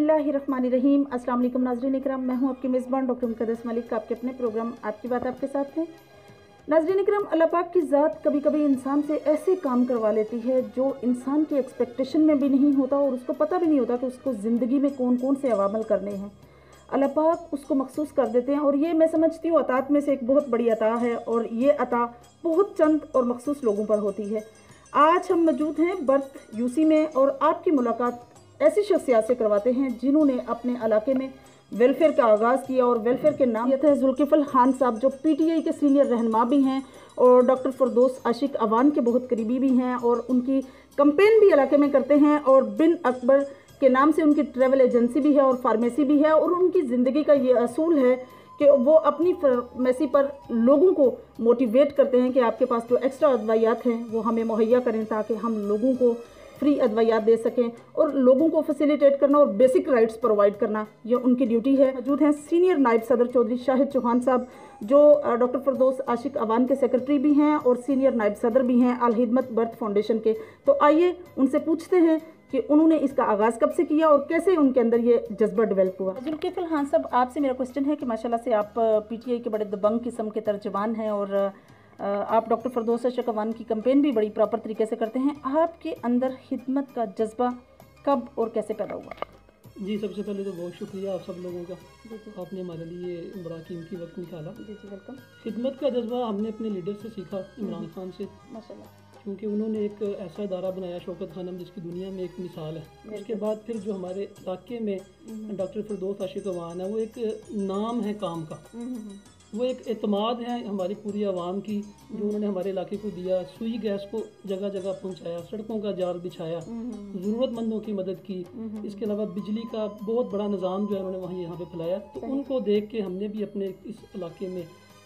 बिस्मिल्लाहिर्रहमानिर्रहीम। अस्सलाम वालेकुम नाज़रीन इकराम, मैं हूं आपकी मेज़बान डॉक्टर मुक़द्दस मलिक, आपके अपने प्रोग्राम आपकी बात आपके साथ है। नाज़रीन इकराम, अल्लाह पाक की ज़ात कभी कभी इंसान से ऐसे काम करवा लेती है जो इंसान के एक्सपेक्टेशन में भी नहीं होता और उसको पता भी नहीं होता कि उसको ज़िंदगी में कौन कौन से अवामल करने हैं। अल्लाह पाक उसको मखसूस कर देते हैं और ये मैं समझती हूँ अतात में से एक बहुत बड़ी अता है और ये अता बहुत चंद और मखसूस लोगों पर होती है। आज हम मौजूद हैं बर्थ यूसी में और आपकी मुलाकात ऐसी शख्सियत से करवाते हैं जिन्होंने अपने इलाके में वेलफेयर का आगाज़ किया और वेलफेयर के नाम है जुल्किफल खान साहब, जो पीटीआई के सीनियर रहनुमा भी हैं और डॉक्टर फरदौस आशिक अवान के बहुत करीबी भी हैं और उनकी कंपेन भी इलाके में करते हैं और बिन अकबर के नाम से उनकी ट्रैवल एजेंसी भी है और फार्मेसी भी है और उनकी ज़िंदगी का ये असूल है कि वो अपनी फार्मेसी पर लोगों को मोटिवेट करते हैं कि आपके पास जो एक्स्ट्रा अदवायात हैं वो हमें मुहैया करें ताकि हम लोगों को फ्री अदवायात दे सकें और लोगों को फैसिलिटेट करना और बेसिक राइट्स प्रोवाइड करना ये उनकी ड्यूटी है। मौजूद हैं सीनियर नायब सदर चौधरी शाहिद चौहान साहब, जो डॉक्टर फरदौस आशिक अवान के सेक्रेटरी भी हैं और सीनियर नायब सदर भी हैं अल हिदमत बर्थ फाउंडेशन के। तो आइए उनसे पूछते हैं कि उन्होंने इसका आगाज़ कब से किया और कैसे उनके अंदर ये जज्बा डेवलप हुआ। जुल्किफल खान साहब, आपसे मेरा क्वेश्चन है कि माशाल्लाह से आप पीटीआई के बड़े दबंग किस्म के तर्जुमान हैं और आप डॉक्टर फरदौस आशिक अवान की कंपेन भी बड़ी प्रॉपर तरीके से करते हैं। आपके अंदर खिदमत का जज्बा कब और कैसे पैदा हुआ? जी, सबसे पहले तो बहुत शुक्रिया आप सब लोगों का। आपने हमारे लिए बड़ा कीमती वक्त निकाला। जी वेलकम। खिदमत का जज्बा हमने अपने लीडर से सीखा, इमरान खान से, माशाल्लाह, क्योंकि उन्होंने एक ऐसा इदारा बनाया शौकत खानम जिसकी दुनिया में एक मिसाल है। उसके बाद फिर जो हमारे इलाके में डॉक्टर फरदौस आशिक अवान है वो एक नाम है काम का, वो एक एतमाद है हमारी पूरी आवाम की जो उन्होंने हमारे इलाके को दिया। सुई गैस को जगह जगह पहुंचाया, सड़कों का जाल बिछाया, ज़रूरतमंदों की मदद की। इसके अलावा बिजली का बहुत बड़ा निज़ाम जो है उन्होंने वहीं यहाँ पे फैलाया। तो उनको देख के हमने भी अपने इस इलाके में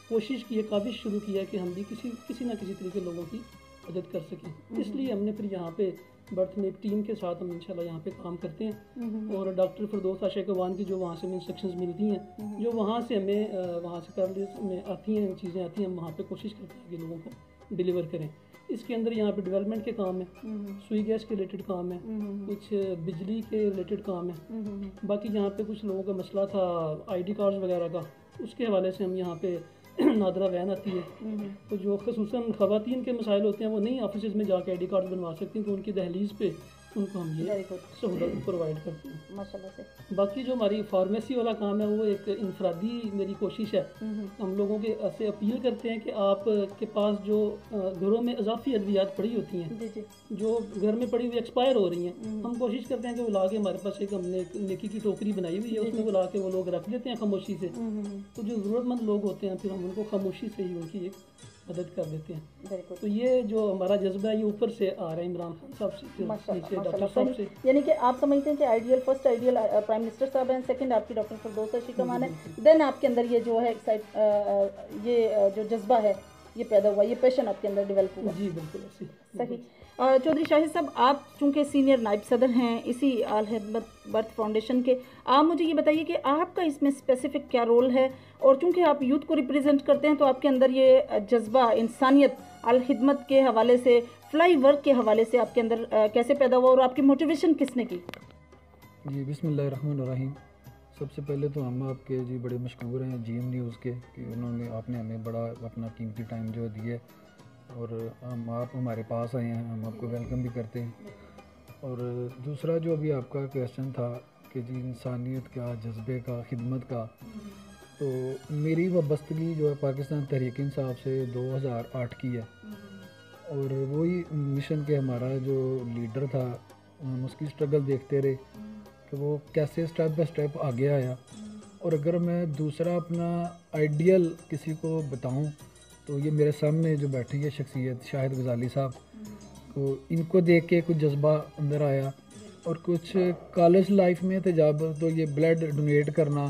कोशिश की है, काबिश शुरू किया कि हम भी किसी ना किसी तरीके लोगों की मदद कर सकें। इसलिए हमने फिर यहाँ पे बर्थ में एक टीम के साथ हम इंशाल्लाह यहाँ पे काम करते हैं और डॉक्टर फरदौस आशिक अवान की जो वहाँ से हमें इंस्ट्रक्शंस मिलती हैं, जो वहाँ से हमें वहाँ से कर में आती हैं, चीज़ें आती हैं, हम वहाँ पे कोशिश करते हैं कि लोगों को डिलीवर करें। इसके अंदर यहाँ पे डेवलपमेंट के काम है, सुई गैस के रिलेटेड काम है, कुछ बिजली के रिलेटेड काम है। बाकी यहाँ पे कुछ लोगों का मसला था ID कार्ड्स वगैरह का, उसके हवाले से हम यहाँ पे नादरा वैन आती है, तो जो ख़ुसूसन ख़वातीन के मसाइल होते हैं वो नहीं ऑफिस में जाके ID कार्ड बनवा सकती हैं, तो उनकी दहलीज़ पे उनको हम ये सहूलत प्रोवाइड करते हैं माशाल्लाह से। बाकी जो हमारी फार्मेसी वाला काम है वो एक इनफरादी मेरी कोशिश है। हम लोगों के से अपील करते हैं कि आप के पास जो घरों में इजाफी अद्वियात पड़ी होती हैं, जो घर में पड़ी हुई एक्सपायर हो रही हैं, हम कोशिश करते हैं कि वो ला के हमारे पास एक हमने नेकी की टोकरी बनाई हुई है, उसमें वो ला के वो लोग रख देते हैं खामोशी से। तो जो ज़रूरतमंद लोग होते हैं फिर हम उनको खामोशी से ही उनकी एक मदद कर देते हैं। तो ये जो हमारा जज्बा है ये ऊपर से आ रहा है इमरान खान साहब से, नीचे डॉक्टर साहब से। यानी कि आप समझते हैं कि ideal first ideal prime minister साहब हैं, सेकंड आपकी डॉक्टर फरदौस आशिक अवान है, देन आपके अंदर ये जो है ये जो जज्बा है ये पैदा हुआ, ये पैशन आपके अंदर डेवलप हुआ। जी बिल्कुल सही। चौधरी शाहिद साहब, आप चूँकि सीनियर नायब सदर हैं इसी अल हिदमत बर्थ फाउंडेशन के, आप मुझे ये बताइए कि आपका इसमें स्पेसिफिक क्या रोल है और चूँकि आप यूथ को रिप्रेजेंट करते हैं तो आपके अंदर ये जज्बा इंसानियत अल हिदमत के हवाले से, फ्लाई वर्क के हवाले से आपके अंदर कैसे पैदा हुआ और आपकी मोटिवेशन किसने की? जी बिस्मिल्लाहिर्रहमानिर्रहीम। सबसे पहले तो हम आपके जी बड़े मशकूर हैं GM न्यूज़ के कि आपने हमें बड़ा अपना कीमती टाइम जो दिया और आप हमारे पास आए हैं, हम आपको वेलकम भी करते हैं। और दूसरा जो अभी आपका क्वेश्चन था कि जी इंसानियत का, जज्बे का, खिदमत का, तो मेरी वाबस्तगी जो है पाकिस्तान तहरीक इंसाफ से 2008 की है और वही मिशन के हमारा जो लीडर था हम उसकी स्ट्रगल देखते रहे कि वो कैसे स्टेप बाय स्टेप आगे आया। और अगर मैं दूसरा अपना आइडियल किसी को बताऊं तो ये मेरे सामने जो बैठी है शख्सियत शाहिद गजाली साहब, तो इनको देख के कुछ जज्बा अंदर आया। और कुछ कॉलेज लाइफ में थे जब, तो ये ब्लड डोनेट करना,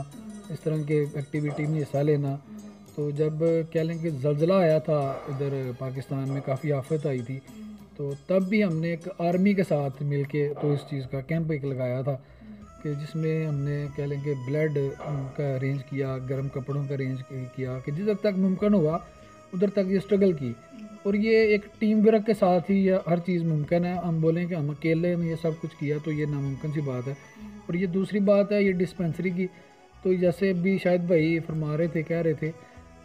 इस तरह के एक्टिविटी में हिस्सा लेना। तो जब कह लें कि ज़लज़ला आया था इधर पाकिस्तान में, काफ़ी आफत आई थी, तो तब भी हमने एक आर्मी के साथ मिलके तो इस चीज़ का कैंप एक लगाया था कि जिसमें हमने कह लें कि ब्लड का अरेंज किया, गर्म कपड़ों का अरेंज किया कि जिस तक मुमकिन हुआ उधर तक ये स्ट्रगल की। और ये एक टीम वर्क के साथ ही हर चीज़ मुमकिन है। हम बोलें कि हम अकेले ने ये सब कुछ किया तो ये नामुमकिन सी बात है। और ये दूसरी बात है ये डिस्पेंसरी की, तो जैसे भी शायद भाई फरमा रहे थे, कह रहे थे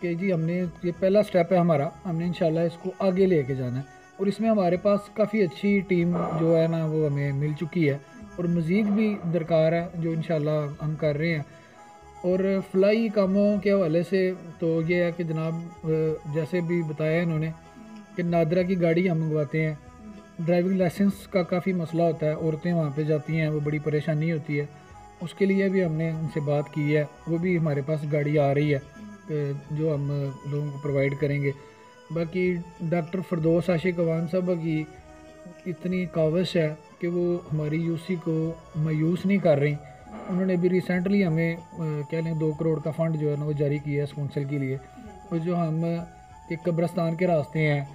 कि जी हमने ये पहला स्टेप है हमारा, हमने इंशाल्लाह इसको आगे लेके जाना है और इसमें हमारे पास काफ़ी अच्छी टीम जो है ना वो हमें मिल चुकी है और मज़ीद भी दरकार है जो इंशाल्लाह हम कर रहे हैं। और फलाई कामों के हवाले से तो ये है कि जनाब जैसे भी बताया इन्होंने कि नादरा की गाड़ी हम मंगवाते हैं, ड्राइविंग लाइसेंस का काफ़ी मसला होता है, औरतें वहाँ पे जाती हैं, वो बड़ी परेशानी होती है, उसके लिए भी हमने उनसे बात की है, वो भी हमारे पास गाड़ी आ रही है जो हम लोगों को प्रोवाइड करेंगे। बाकी डॉक्टर फरदौस आशिक अवान साहब की इतनी काविश है कि वो हमारी यूसी को मायूस नहीं कर रही। उन्होंने भी रिसेंटली हमें कह लें 2 करोड़ का फ़ंड जो है ना वो जारी किया है इस काउंसिल के लिए, और जो हम एक कब्रस्तान के रास्ते हैं,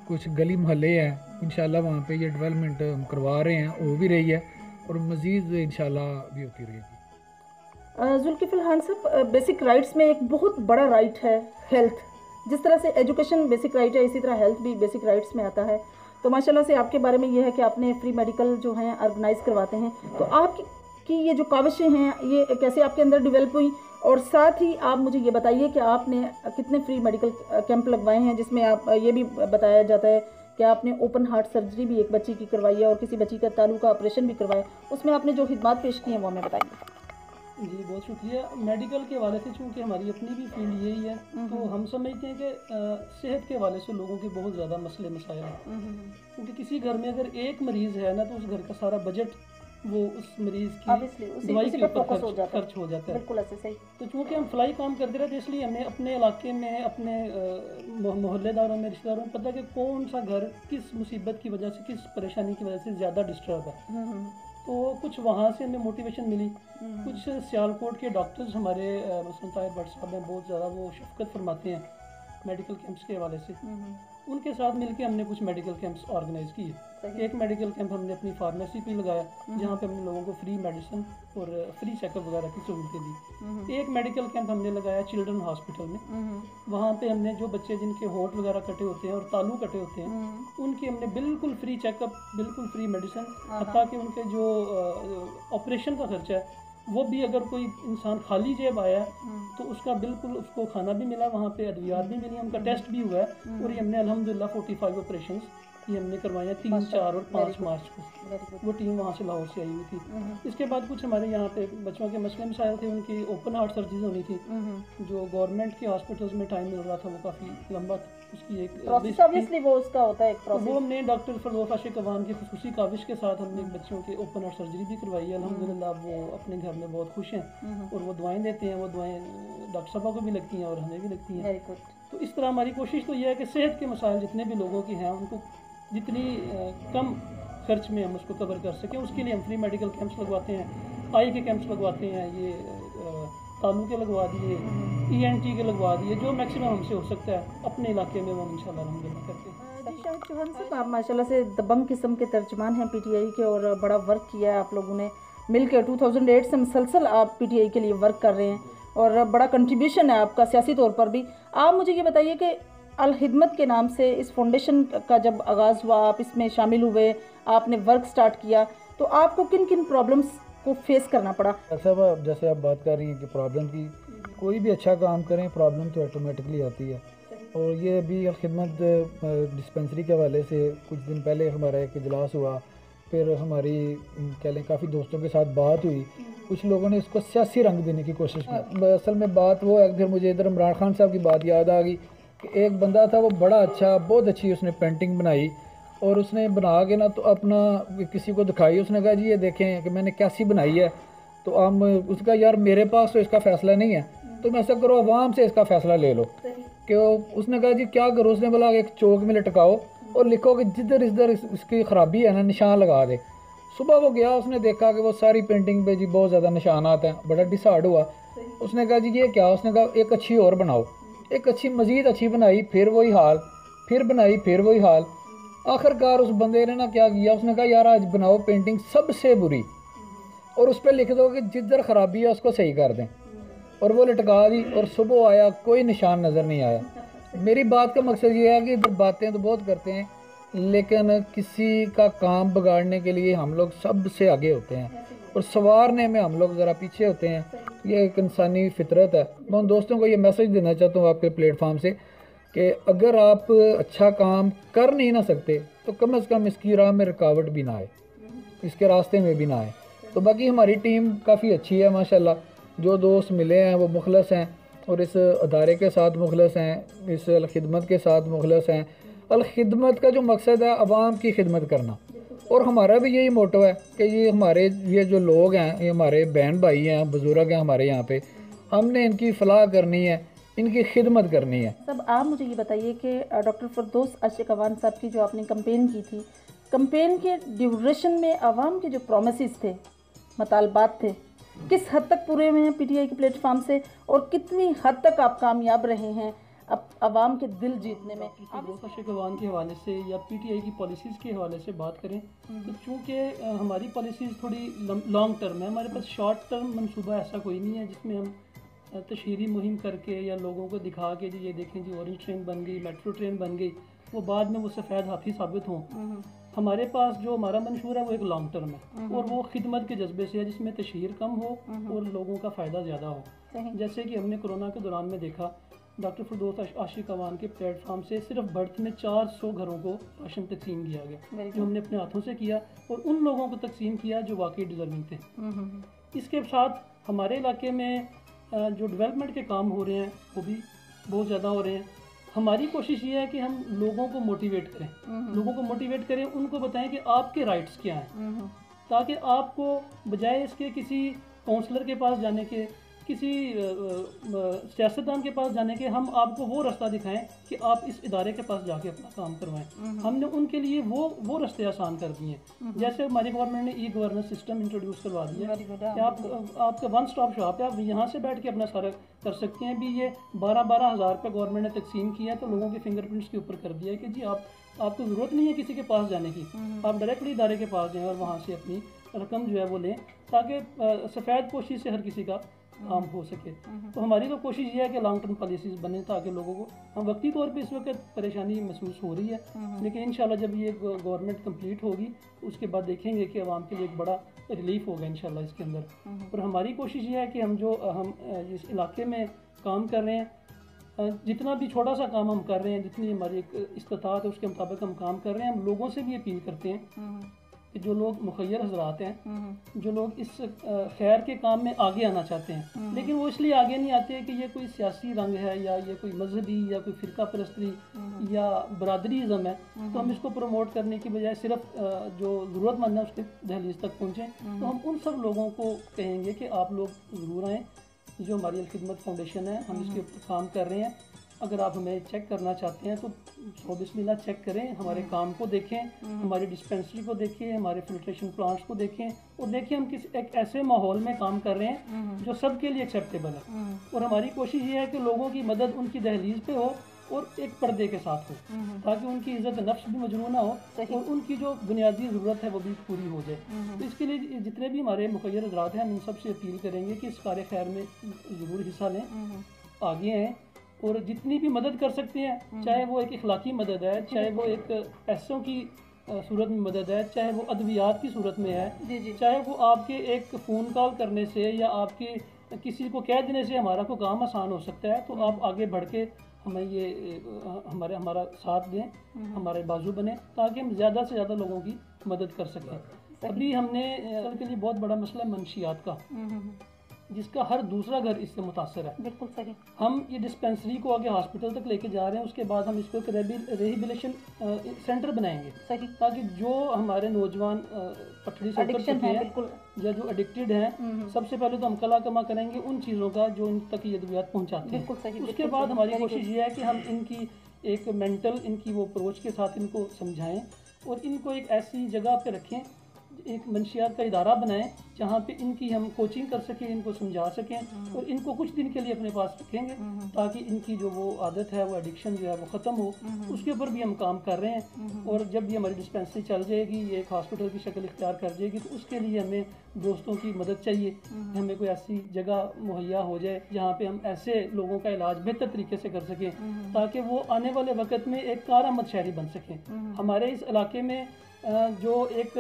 कुछ गली मोहल्ले हैं, इंशाल्लाह वहाँ पे ये डेवलपमेंट हम करवा रहे हैं, हो भी रही है और मज़ीद इंशाल्लाह भी होती रहेगी। जुल्किफल खान साहब, बेसिक राइट्स में एक बहुत बड़ा राइट है हेल्थ। जिस तरह से एजुकेशन बेसिक राइट है, इसी तरह हेल्थ भी बेसिक राइट्स में आता है। तो माशाल्लाह से आपके बारे में यह है कि आपने फ्री मेडिकल जो हैं ऑर्गेनाइज करवाते हैं। तो आपकी ये जो काविशें हैं ये कैसे आपके अंदर डेवलप हुई, और साथ ही आप मुझे ये बताइए कि आपने कितने फ्री मेडिकल कैंप लगवाए हैं, जिसमें आप ये भी बताया जाता है कि आपने ओपन हार्ट सर्जरी भी एक बच्ची की करवाई है और किसी बच्ची का तालू का ऑपरेशन भी करवाया, उसमें आपने जो खिदमात पेश की हैं वो हमें बताइए। जी बहुत शुक्रिया। मेडिकल के हवाले से चूँकि हमारी अपनी भी फील्ड यही है, तो हम समझते हैं कि सेहत के हवाले से लोगों के बहुत ज़्यादा मसले मसाइल हैं, क्योंकि किसी घर में अगर एक मरीज़ है ना तो उस घर का सारा बजट वो उस मरीज़ की दवाई के ऊपर खर्च हो जाता है। बिल्कुल ऐसे सही। तो चूँकि हम फ्लाई काम करते रहते इसलिए हमें अपने इलाके में, अपने मोहल्लेदारों में, रिश्तेदारों में पता है कि कौन सा घर किस मुसीबत की वजह से, किस परेशानी की वजह से ज़्यादा डिस्टर्ब है। तो कुछ वहाँ से हमें मोटिवेशन मिली। कुछ सियालकोट के डॉक्टर्स हमारे मसलन ताहिर भट्ट साहब हैं, बहुत ज़्यादा वो शफकत फरमाते हैं मेडिकल कैंप्स के हवाले से, उनके साथ मिलके हमने कुछ मेडिकल कैंप्स ऑर्गेनाइज किए। एक मेडिकल कैंप हमने अपनी फार्मेसी पे लगाया जहाँ पे हमने लोगों को फ्री मेडिसिन और फ्री चेकअप वगैरह की सहूलतें दी। एक मेडिकल कैंप हमने लगाया चिल्ड्रन हॉस्पिटल में, वहाँ पे हमने जो बच्चे जिनके होंठ वगैरह कटे होते हैं और तालू कटे होते हैं उनकी हमने बिल्कुल फ्री चेकअप, बिल्कुल फ्री मेडिसिन, हत्ता कि उनके जो ऑपरेशन का खर्चा है वो भी, अगर कोई इंसान खाली जेब आया तो उसका बिल्कुल उसको खाना भी मिला, वहाँ पे अद्वियात भी मिली, उनका टेस्ट भी हुआ है और ये हमने अल्हम्दुलिल्लाह 45 ऑपरेशन ये हमने करवाए हैं 3, 4 और 5 मार्च को। वो टीम वहाँ से लाहौर से आई हुई थी। इसके बाद कुछ हमारे यहाँ पे बच्चों के मसले मसाइल थे, उनकी ओपन हार्ट सर्जरी होनी थी, जो गवर्नमेंट के हॉस्पिटल्स में टाइम मिल रहा था वो काफ़ी लंबा, उसकी एक प्रोसेस ऑब्वियसली वो उसका होता है एक प्रोसेस। वो हमने डॉक्टर फरदौस आशिक अवान की खुसूसी काविश के साथ हमने बच्चों के ओपन हार्ट सर्जरी भी करवाई है। अल्हम्दुलिल्लाह वो अपने घर में बहुत खुश हैं और वो दुआएं देते हैं, वो दुआएं डॉक्टर साहबा को भी लगती हैं और हमें भी लगती हैं। तो इस तरह हमारी कोशिश तो ये है कि सेहत के मसाइल जितने भी लोगों के हैं उनको जितनी कम खर्च में हम उसको कवर कर सकें, उसके लिए हम फ्री मेडिकल कैंप्स लगवाते हैं, आई के कैंप्स लगवाते हैं, ये तालू के लगवा दिए, ENT के लगवा दिए, जो मैक्सिमम हमसे हो सकता है अपने इलाके में वो हम इंशाल्लाह अल्हम्दुलिल्लाह करते हैं। शाहिद चौहान साहब, आप माशाल्लाह से दबंग किस्म के तर्जमान हैं PTI के और बड़ा वर्क किया है आप लोगों ने मिलकर। 2008 से मुसलसल आप PTI के लिए वर्क कर रहे हैं और बड़ा कंट्रीब्यूशन है आपका सियासी तौर पर भी। आप मुझे ये बताइए कि अल खिदमत के नाम से इस फाउंडेशन का जब आगाज़ हुआ, आप इसमें शामिल हुए, आपने वर्क स्टार्ट किया, तो आपको किन किन प्रॉब्लम्स को फेस करना पड़ा? साहब जैसे आप बात कर रही हैं कि प्रॉब्लम की, कोई भी अच्छा काम करें प्रॉब्लम तो ऑटोमेटिकली आती है। और ये अभी अल खिदमत डिस्पेंसरी के हवाले से कुछ दिन पहले हमारा एक इजलास हुआ, फिर हमारी कह लें काफ़ी दोस्तों के साथ बात हुई, कुछ लोगों ने इसको सियासी रंग देने की कोशिश की। असल में बात वो है, फिर मुझे इधर इमरान खान साहब की बात याद आ गई कि एक बंदा था वो बड़ा अच्छा, बहुत अच्छी उसने पेंटिंग बनाई और उसने बना के ना तो अपना किसी को दिखाई, उसने कहा जी ये देखें कि मैंने कैसी बनाई है। तो हम उसका यार मेरे पास तो इसका फ़ैसला नहीं है, तुम ऐसा करो अवाम से इसका फ़ैसला ले लो। कि उसने कहा जी क्या करो, उसने बोला एक चौक में लटकाओ और लिखो कि जिधर इधर इसकी ख़राबी है ना निशान लगा दे। सुबह वो गया, उसने देखा कि वो सारी पेंटिंग पे जी बहुत ज़्यादा निशान आते हैं, बड़ा डिसाइड हुआ। उसने कहा जी ये क्या, उसने कहा एक अच्छी और बनाओ, एक अच्छी मज़ीद अच्छी बनाई, फिर वही हाल, फिर बनाई, फिर वही हाल। आखिरकार उस बंदे ने ना क्या किया, उसने कहा यार आज बनाओ पेंटिंग सबसे बुरी और उस पर लिख दो कि जिधर ख़राबी है उसको सही कर दें, और वो लटका दी। और सुबह आया कोई निशान नज़र नहीं आया। मेरी बात का मकसद ये है कि इधर बातें तो बहुत करते हैं लेकिन किसी का काम बिगाड़ने के लिए हम लोग सबसे आगे होते हैं और संवारने में हम लोग ज़रा पीछे होते हैं। ये एक इंसानी फितरत है। मैं उन दोस्तों को ये मैसेज देना चाहता हूँ आपके प्लेटफॉर्म से कि अगर आप अच्छा काम कर नहीं ना सकते तो कम से कम इसकी राह में रुकावट भी ना आए, इसके रास्ते में भी ना आए। तो बाकी हमारी टीम काफ़ी अच्छी है माशाल्लाह। जो दोस्त मिले हैं वो मुखलस हैं और इस अदारे के साथ मुखलस हैं, इस खिदमत के साथ मुखलस हैं। खिदमत का जो मकसद है आवाम की खिदमत करना, और हमारा भी यही मोटो है कि ये जो लोग हैं, ये हमारे बहन भाई हैं, बुजुर्ग हैं हमारे यहाँ पे, हमने इनकी फलाह करनी है, इनकी खिदमत करनी है। सब आप मुझे ये बताइए कि डॉक्टर फिरदौस आशिक अवान साहब की जो आपने कंपेन की थी, कंपेन के ड्यूरेशन में आवाम के जो प्रोमिसेस थे, मतलबात थे, किस हद तक पूरे हुए हैं पीटीआई के प्लेटफॉर्म से, और कितनी हद तक आप कामयाब रहे हैं अब आवाम के दिल जीतने में? फिरदौस आशिक अवान के हवाले से या पीटीआई की पॉलिसीज़ के हवाले से बात करें तो चूँकि हमारी पॉलिसीज़ थोड़ी लॉन्ग टर्म है, हमारे पास शॉर्ट टर्म मनसूबा ऐसा कोई नहीं है जिसमें हम तशहीरी मुहिम करके या लोगों को दिखा के जी ये देखें जी ऑरेंज ट्रेन बन गई, मेट्रो ट्रेन बन गई, वो बाद में वो सफ़ेद हाथी साबित हों। हमारे पास जो हमारा मंशूर है वो एक लॉन्ग टर्म है और वो खिदमत के जज्बे से है, जिसमें तशहीर कम हो और लोगों का फ़ायदा ज़्यादा हो। जैसे कि हमने कोरोना के दौरान में देखा, डॉक्टर फिरदौस आशिक अवान के प्लेटफॉर्म से सिर्फ बर्थ में 400 घरों को राशन तकसीम किया गया, जो हमने अपने हाथों से किया और उन लोगों को तकसीम किया जो वाकई डिजर्विंग थे। इसके साथ हमारे इलाके में जो डेवलपमेंट के काम हो रहे हैं वो भी बहुत ज़्यादा हो रहे हैं। हमारी कोशिश ये है कि हम लोगों को मोटिवेट करें, उनको बताएं कि आपके राइट्स क्या हैं, ताकि आपको बजाय इसके किसी काउंसलर के पास जाने के, किसी सियासतदान के पास जाने के, हम आपको वो रास्ता दिखाएं कि आप इस इदारे के पास जाके अपना काम करवाएं। हमने उनके लिए वो रास्ते आसान कर दिए हैं। जैसे हमारी गवर्नमेंट ने ई गवर्नेंस सिस्टम इंट्रोड्यूस करवा दिया है कि आपका वन स्टॉप शॉप है, आप यहाँ से बैठ के अपना सारा कर सकते हैं। भी ये 12-12 हज़ार रुपये गवर्नमेंट ने तकसीम किया है, तो लोगों के फिंगरप्रिंट्स के ऊपर कर दिया है कि जी आपको ज़रूरत नहीं है किसी के पास जाने की, आप डायरेक्टली इदारे के पास जाएँ और वहाँ से अपनी रकम जो है वो लें, ताकि सफ़ेद पोशी से हर किसी का काम हो सके। तो हमारी तो कोशिश ये है कि लॉन्ग टर्म पॉलिसीज़ बने, ताकि लोगों को, हम वक्ती तौर पे इस वक्त परेशानी महसूस हो रही है, लेकिन इंशाल्लाह जब ये गवर्नमेंट कंप्लीट होगी उसके बाद देखेंगे कि आवाम के लिए एक बड़ा रिलीफ होगा इंशाल्लाह इसके अंदर। और हमारी कोशिश ये है कि हम इस इलाके में काम कर रहे हैं, जितना भी छोटा सा काम हम कर रहे हैं, जितनी हमारी इस्तात है उसके मुताबिक हम काम कर रहे हैं। हम लोगों से भी अपील करते हैं कि जो लोग मुखय्यर हजरात हैं, जो लोग इस खैर के काम में आगे आना चाहते हैं, लेकिन वो इसलिए आगे नहीं आते कि ये कोई सियासी रंग है या ये कोई मजहबी या कोई फ़िरका परस्ती या बरादरीज़म है, तो हम इसको प्रमोट करने की बजाय सिर्फ जो ज़रूरतमंद है उसके दहलीज तक पहुँचें। तो हम उन सब लोगों को कहेंगे कि आप लोग ज़रूर आएँ। जो हमारी खिदमत फाउंडेशन है, हम इसके ऊपर काम कर रहे हैं। अगर आप हमें चेक करना चाहते हैं तो बिस्मिल्लाह चेक करें, हमारे काम को देखें, हमारी डिस्पेंसरी को देखें, हमारे फिल्ट्रेशन प्लांट्स को देखें और देखिए हम किस एक ऐसे माहौल में काम कर रहे हैं जो सबके लिए एक्सेप्टेबल है। और हमारी कोशिश ये है कि लोगों की मदद उनकी दहलीज पे हो और एक पर्दे के साथ हो, ताकि उनकी इज़्ज़त नफ्स भी मजरूह ना हो और उनकी जो बुनियादी ज़रूरत है वो भी पूरी हो जाए। तो इसके लिए जितने भी हमारे मुखय्यर हज़रात हैं, हम इन सबसे अपील करेंगे कि इस कार्य खैर में ज़रूर हिस्सा लें, आगे आएँ और जितनी भी मदद कर सकते हैं, चाहे वो एक इखलाकी मदद है, चाहे वो एक पैसों की सूरत में मदद है, चाहे वो अद्वियात की सूरत में है, चाहे वो आपके एक फ़ोन कॉल करने से या आपके किसी को कह देने से हमारा कोई काम आसान हो सकता है। तो आप आगे बढ़ के हमें ये हमारा साथ दें, हमारे बाजू बने, ताकि हम ज़्यादा से ज़्यादा लोगों की मदद कर सकें। अभी हमने के लिए बहुत बड़ा मसला मंशियात का, जिसका हर दूसरा घर इससे मुतासर है। बिल्कुल सही। हम ये डिस्पेंसरी को आगे हॉस्पिटल तक लेके जा रहे हैं, उसके बाद हम इसको एक रिहेबिलिटेशन सेंटर बनाएंगे, सही, ताकि जो हमारे नौजवान पटड़ी से उतर चुके हैं या जो एडिक्टेड हैं, सबसे पहले तो हम कला कमा करेंगे उन चीज़ों का जो इन तक ये अद्वियात पहुँचाते हैं। उसके बाद हमारी कोशिश ये है कि हम इनकी एक मेंटल इनकी वो अप्रोच के साथ इनको समझाएँ और इनको एक ऐसी जगह पे रखें एक मंशियात का इदारा बनाएं जहाँ पे इनकी हम कोचिंग कर सकें, इनको समझा सकें और इनको कुछ दिन के लिए अपने पास रखेंगे ताकि इनकी जो वो आदत है, वो एडिक्शन जो है वो ख़त्म हो। उसके ऊपर भी हम काम कर रहे हैं और जब ये हमारी डिस्पेंसरी चल जाएगी, ये एक हॉस्पिटल की शक्ल इख्तियार कर जाएगी, तो उसके लिए हमें दोस्तों की मदद चाहिए। हमें कोई ऐसी जगह मुहैया हो जाए जहाँ पे हम ऐसे लोगों का इलाज बेहतर तरीके से कर सकें ताकि वो आने वाले वक्त में एक कारआमद शहरी बन सकें। हमारे इस इलाके में जो एक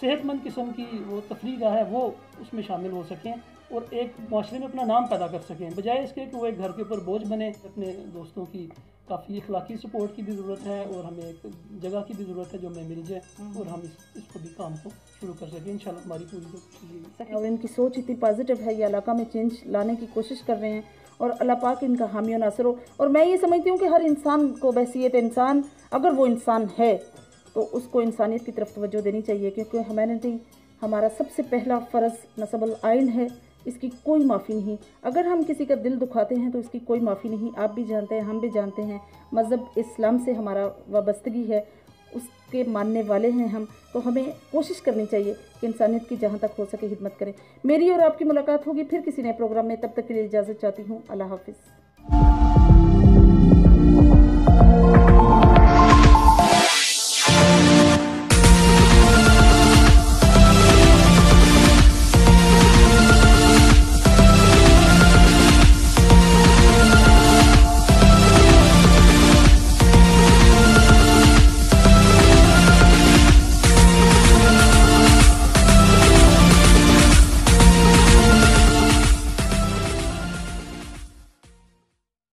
सेहतमंद किस्म की वो तफरीह है वो उसमें शामिल हो सकें और एक माशरे में अपना नाम पैदा कर सकें, बजाय इसके कि वो एक घर के ऊपर बोझ बने। अपने दोस्तों की काफ़ी इखलाकी सपोर्ट की भी ज़रूरत है और हमें एक जगह की भी ज़रूरत है जो हमें मिल जाए और हम इसको भी काम को शुरू कर सकें। इंशाल्लाह हमारी पूरी कोशिश। और इनकी सोच इतनी पॉजिटिव है, ये इलाका में चेंज लाने की कोशिश कर रहे हैं और अल्लाह पाक इनका हामी और नासिर हो। और मैं ये समझती हूँ कि हर इंसान को बहसीयत इंसान, अगर वो इंसान है तो उसको इंसानियत की तरफ तवज्जो देनी चाहिए, क्योंकि ह्यूमैनिटी हमारा सबसे पहला फ़र्ज़ नस्बुल आइन है, इसकी कोई माफ़ी नहीं। अगर हम किसी का दिल दुखाते हैं तो इसकी कोई माफ़ी नहीं। आप भी जानते हैं, हम भी जानते हैं, मज़हब इस्लाम से हमारा वाबस्तगी है, उसके मानने वाले हैं हम, तो हमें कोशिश करनी चाहिए कि इंसानियत की जहाँ तक हो सके हिदमत करें। मेरी और आपकी मुलाकात होगी फिर किसी नए प्रोग्राम में, तब तक के लिए इजाज़त चाहती हूँ। अल्लाह हाफ़िज़।